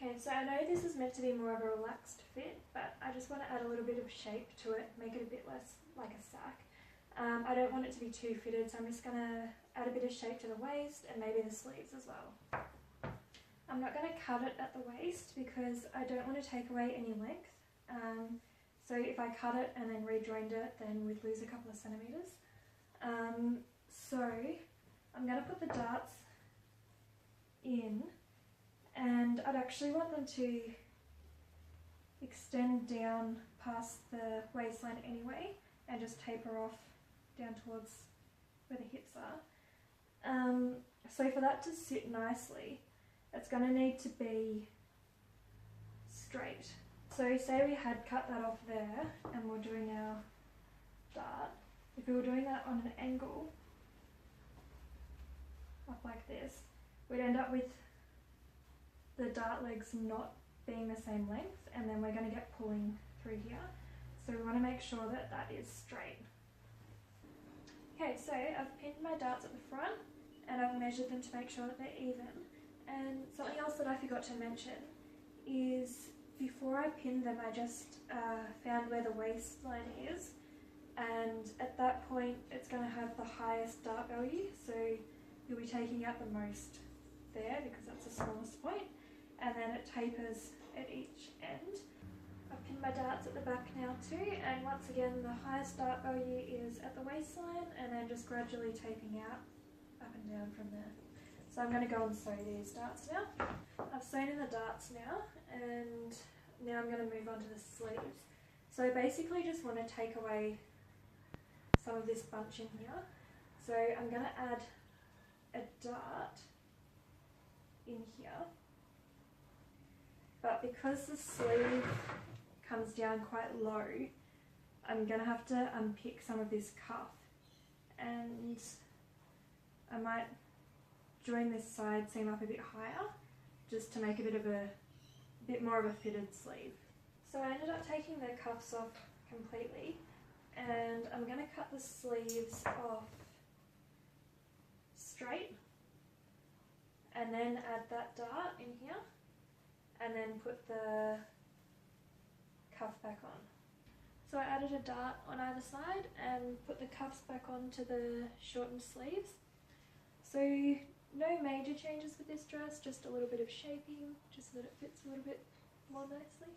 Okay, so I know this is meant to be more of a relaxed fit, but I just want to add a little bit of shape to it, make it a bit less like a sack. I don't want it to be too fitted, so I'm just going to add a bit of shape to the waist and maybe the sleeves as well. I'm not going to cut it at the waist because I don't want to take away any length. So if I cut it and then rejoined it, then we'd lose a couple of centimetres. So I'm going to put the darts in, and I'd actually want them to extend down past the waistline anyway and just taper off down towards where the hips are. So for that to sit nicely, it's going to need to be straight. So say we had cut that off there and we're doing our dart. If we were doing that on an angle, up like this, we'd end up with the dart legs not being the same length, and then we're going to get pulling through here. So we want to make sure that that is straight. Okay, so I've pinned my darts at the front and I've measured them to make sure that they're even. And something else that I forgot to mention is before I pinned them, I just found where the waistline is, and at that point it's going to have the highest dart value, so you'll be taking out the most there because that's the smallest point, and then it tapers at each end. I've pinned my darts at the back now too, and once again the highest dart value is at the waistline, and then just gradually tapering out up and down from there. So I'm going to go and sew these darts now. I've sewn in the darts now, and now I'm going to move on to the sleeves. So basically just want to take away some of this bunch in here. So I'm going to add a dart in here, but because the sleeve comes down quite low, I'm going to have to unpick some of this cuff, and I might join this side seam up a bit higher just to make a bit more of a fitted sleeve. So I ended up taking the cuffs off completely, and I'm going to cut the sleeves off straight and then add that dart in here and then put the cuff back on. So I added a dart on either side and put the cuffs back onto the shortened sleeves. So no major changes with this dress, just a little bit of shaping, just so that it fits a little bit more nicely.